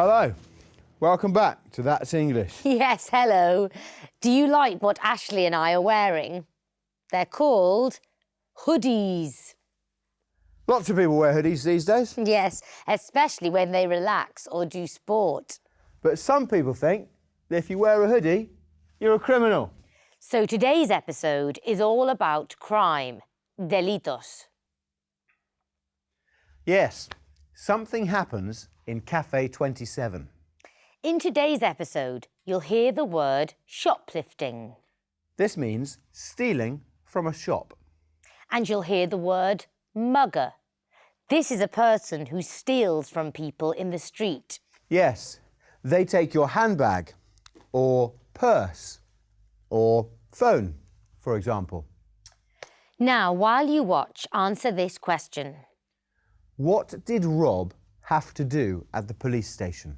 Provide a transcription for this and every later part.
Hello, welcome back to That's English. Yes, hello. Do you like what Ashley and I are wearing? They're called hoodies. Lots of people wear hoodies these days, Yes, especially when they relax or do sport. but some people think that if you wear a hoodie, you're a criminal. So today's episode is all about crime, delitos. Yes, something happens in Cafe 27. In today's episode, you'll hear the word shoplifting. This means stealing from a shop. And you'll hear the word mugger. This is a person who steals from people in the street. Yes, they take your handbag or purse or phone, for example. Now, while you watch, answer this question. What did Rob have to do at the police station?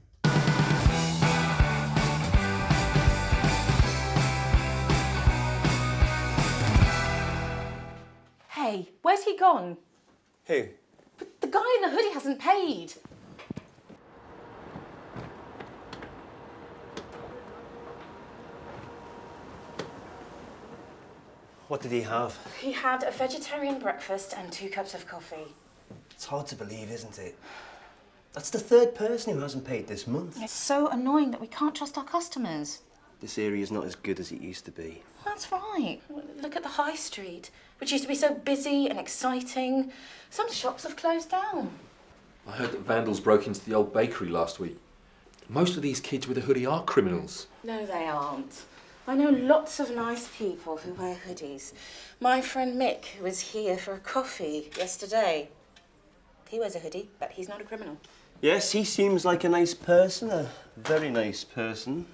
Hey, where's he gone? Who? The guy in the hoodie hasn't paid. What did he have? He had a vegetarian breakfast and 2 cups of coffee. It's hard to believe, isn't it? That's the third person who hasn't paid this month. It's so annoying that we can't trust our customers. This area's not as good as it used to be. That's right. Look at the high street, which used to be so busy and exciting. Some shops have closed down. I heard that vandals broke into the old bakery last week. Most of these kids with a hoodie are criminals. No, they aren't. I know lots of nice people who wear hoodies. My friend Mick was here for a coffee yesterday. He wears a hoodie, but he's not a criminal. Yes, he seems like a nice person, a very nice person.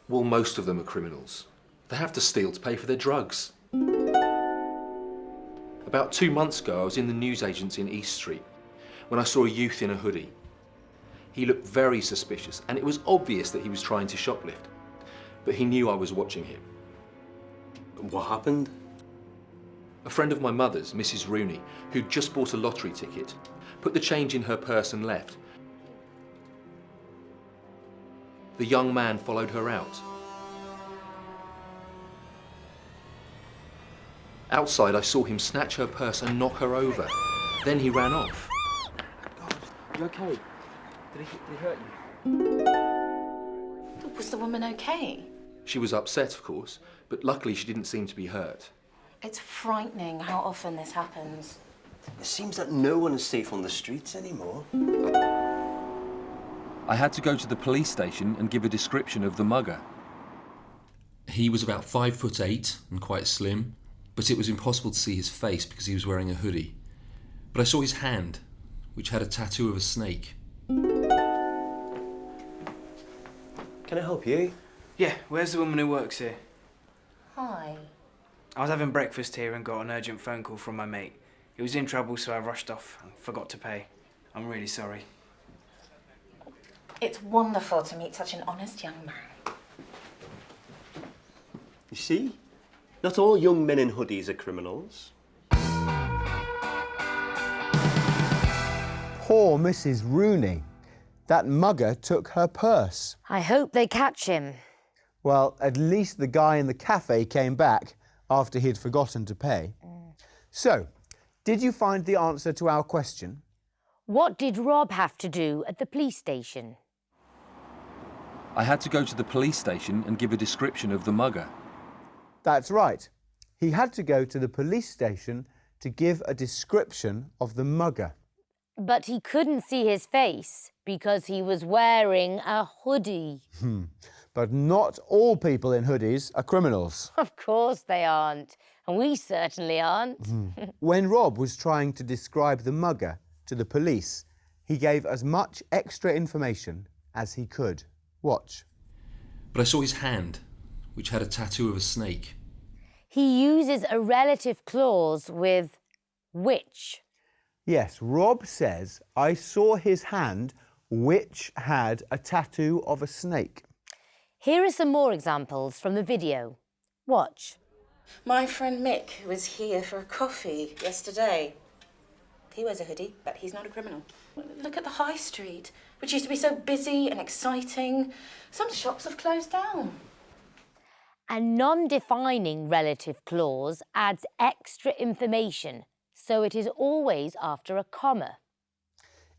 Well, most of them are criminals. They have to steal to pay for their drugs. About 2 months ago, I was in the newsagents in East Street when I saw a youth in a hoodie. He looked very suspicious, and it was obvious that he was trying to shoplift. But he knew I was watching him. What happened? A friend of my mother's, Mrs. Rooney, who'd just bought a lottery ticket, put the change in her purse and left. The young man followed her out. Outside, I saw him snatch her purse and knock her over. Then he ran off. God, you okay? Did he hurt you? Was the woman okay? She was upset, of course, but luckily she didn't seem to be hurt. It's frightening how often this happens. It seems that no one is safe on the streets anymore. I had to go to the police station and give a description of the mugger. He was about 5'8" and quite slim, but it was impossible to see his face because he was wearing a hoodie. But I saw his hand, which had a tattoo of a snake. Can I help you? Yeah, where's the woman who works here? Hi. I was having breakfast here and got an urgent phone call from my mate. He was in trouble, so I rushed off and forgot to pay. I'm really sorry. It's wonderful to meet such an honest young man. You see? Not all young men in hoodies are criminals. Poor Mrs. Rooney. That mugger took her purse. I hope they catch him. Well, at least the guy in the cafe came back after he'd forgotten to pay. So, did you find the answer to our question? What did Rob have to do at the police station? I had to go to the police station and give a description of the mugger. That's right. He had to go to the police station to give a description of the mugger. But he couldn't see his face because he was wearing a hoodie. But not all people in hoodies are criminals. Of course they aren't. And we certainly aren't. When Rob was trying to describe the mugger to the police, he gave as much extra information as he could. Watch. But I saw his hand, which had a tattoo of a snake. He uses a relative clause with which. Yes, Rob says, I saw his hand, which had a tattoo of a snake. Here are some more examples from the video. Watch. My friend Mick was here for a coffee yesterday. He wears a hoodie, but he's not a criminal. Look at the high street, which used to be so busy and exciting. Some shops have closed down. A non-defining relative clause adds extra information, so it is always after a comma.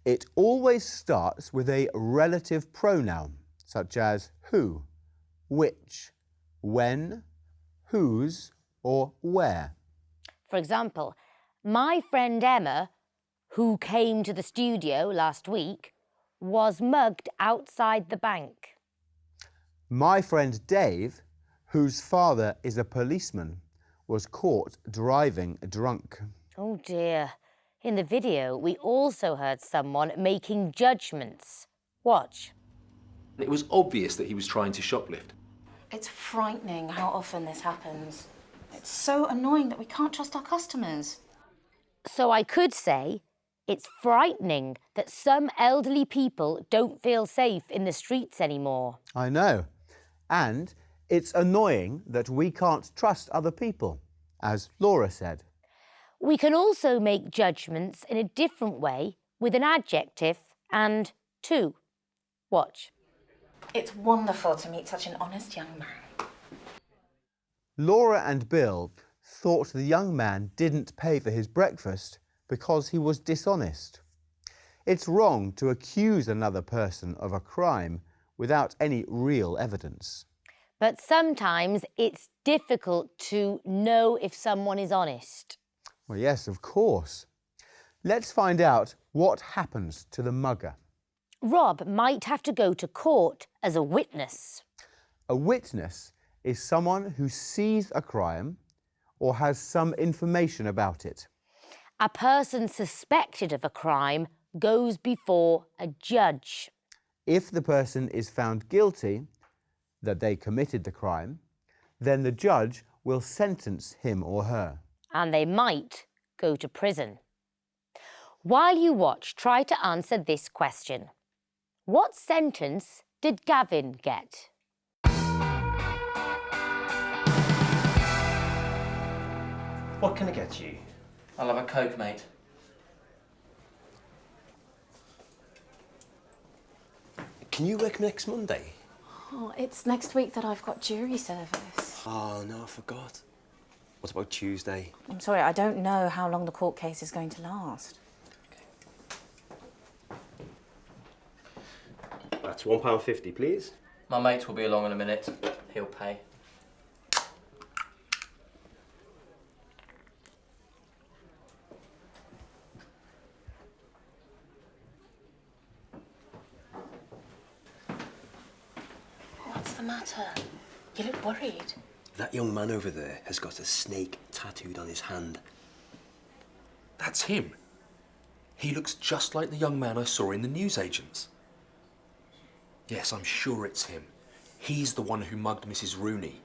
It always starts with a relative pronoun, such as who, which, when, whose, or where. For example, my friend Emma, who came to the studio last week, was mugged outside the bank. My friend Dave, whose father is a policeman, was caught driving drunk. Oh dear. In the video, we also heard someone making judgments. Watch. It was obvious that he was trying to shoplift. It's frightening how often this happens. It's so annoying that we can't trust our customers. So I could say it's frightening that some elderly people don't feel safe in the streets anymore. I know. And it's annoying that we can't trust other people, as Laura said. We can also make judgments in a different way with an adjective and to. Watch. It's wonderful to meet such an honest young man. Laura and Bill thought the young man didn't pay for his breakfast because he was dishonest. It's wrong to accuse another person of a crime without any real evidence. But sometimes it's difficult to know if someone is honest. Well, yes, of course. Let's find out what happens to the mugger. Rob might have to go to court as a witness. A witness is someone who sees a crime or has some information about it. A person suspected of a crime goes before a judge. If the person is found guilty that they committed the crime, then the judge will sentence him or her. And they might go to prison. While you watch, try to answer this question. What sentence did Gavin get? What can I get you? I'll have a Coke, mate. Can you work next Monday? Oh, it's next week that I've got jury service. Oh, no, I forgot. What about Tuesday? I'm sorry, I don't know how long the court case is going to last. That's £1.50, please. My mate will be along in a minute. He'll pay. What's the matter? You look worried. That young man over there has got a snake tattooed on his hand. That's him. He looks just like the young man I saw in the newsagents. Yes, I'm sure it's him. He's the one who mugged Mrs. Rooney.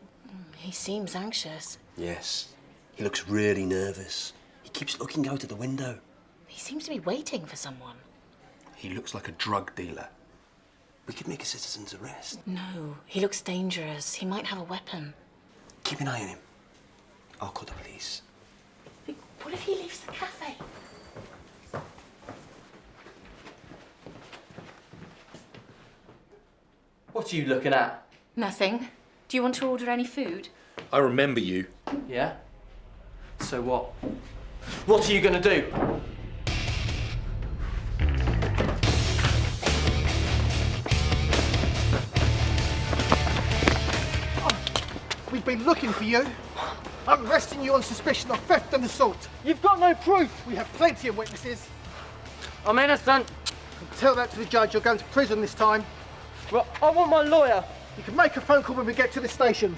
He seems anxious. Yes. He looks really nervous. He keeps looking out of the window. He seems to be waiting for someone. He looks like a drug dealer. We could make a citizen's arrest. No, he looks dangerous. He might have a weapon. Keep an eye on him. I'll call the police. What if he leaves the cafe? What are you looking at? Nothing. Do you want to order any food? I remember you. Yeah? So what? What are you gonna do? We've been looking for you. I'm arresting you on suspicion of theft and assault. You've got no proof! We have plenty of witnesses. I'm innocent! Tell that to the judge. You're going to prison this time. Well, I want my lawyer! You can make a phone call when we get to the station.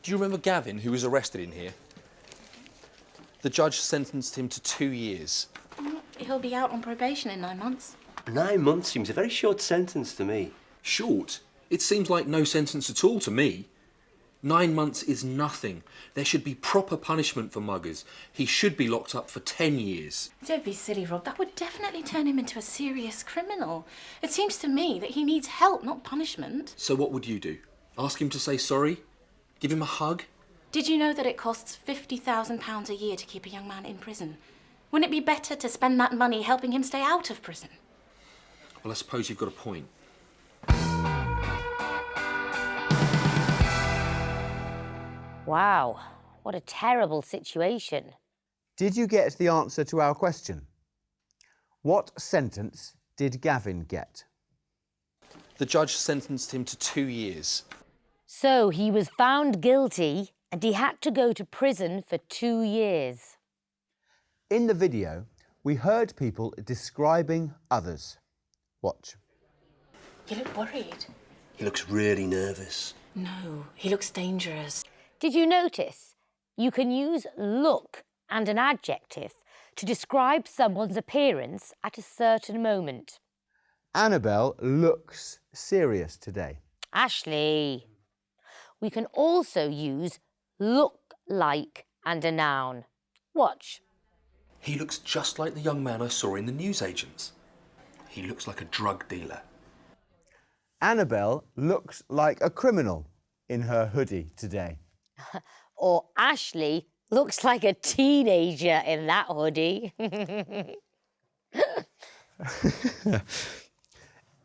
Do you remember Gavin, who was arrested in here? The judge sentenced him to 2 years. He'll be out on probation in 9 months. 9 months seems a very short sentence to me. Short? It seems like no sentence at all to me. 9 months is nothing. There should be proper punishment for muggers. He should be locked up for 10 years. Don't be silly, Rob. That would definitely turn him into a serious criminal. It seems to me that he needs help, not punishment. So what would you do? Ask him to say sorry? Give him a hug? Did you know that it costs £50,000 a year to keep a young man in prison? Wouldn't it be better to spend that money helping him stay out of prison? Well, I suppose you've got a point. Wow, what a terrible situation. Did you get the answer to our question? What sentence did Gavin get? The judge sentenced him to 2 years. So he was found guilty and he had to go to prison for 2 years. In the video, we heard people describing others. Watch. You look worried. He looks really nervous. No, he looks dangerous. Did you notice? You can use look and an adjective to describe someone's appearance at a certain moment. Annabelle looks serious today. Ashley. We can also use look like and a noun. Watch. He looks just like the young man I saw in the newsagents. He looks like a drug dealer. Annabelle looks like a criminal in her hoodie today. Or Ashley looks like a teenager in that hoodie.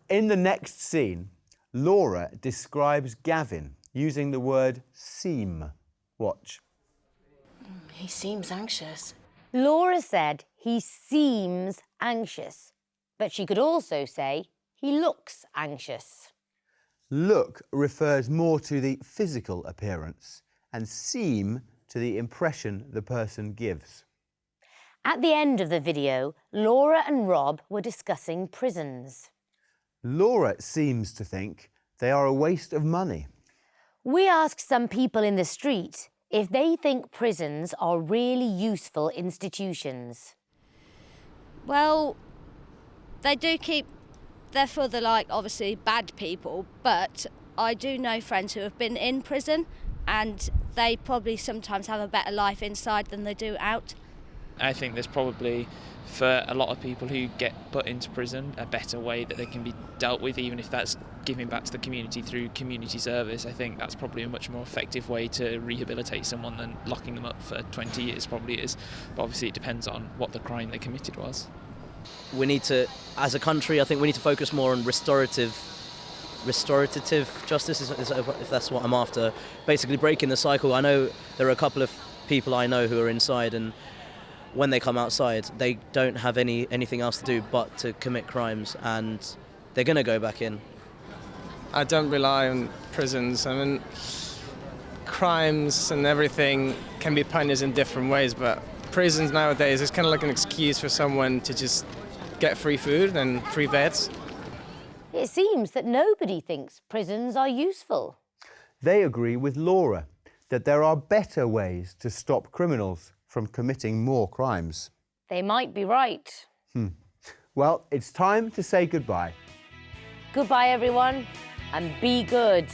In the next scene, Laura describes Gavin using the word seem. Watch. He seems anxious. Laura said he seems anxious, but she could also say he looks anxious. Look refers more to the physical appearance and seem to the impression the person gives. At the end of the video, Laura and Rob were discussing prisons. Laura seems to think they are a waste of money. We asked some people in the street if they think prisons are really useful institutions. Well, they do keep, they're for the, obviously bad people, but I do know friends who have been in prison and they probably sometimes have a better life inside than they do out. I think there's probably, for a lot of people who get put into prison, a better way that they can be dealt with, even if that's giving back to the community through community service. I think that's probably a much more effective way to rehabilitate someone than locking them up for 20 years probably is. But obviously it depends on what the crime they committed was. We need to, as a country, I think we need to focus more on restorative justice, if that's what I'm after. Basically breaking the cycle. I know there are a couple of people I know who are inside, and when they come outside, they don't have anything else to do but to commit crimes, and they're going to go back in. I don't rely on prisons. I mean, crimes and everything can be punished in different ways, but prisons nowadays is kind of like an excuse for someone to just get free food and free beds. It seems that nobody thinks prisons are useful. They agree with Laura that there are better ways to stop criminals from committing more crimes. They might be right. Well, it's time to say goodbye. Goodbye, everyone, and be good.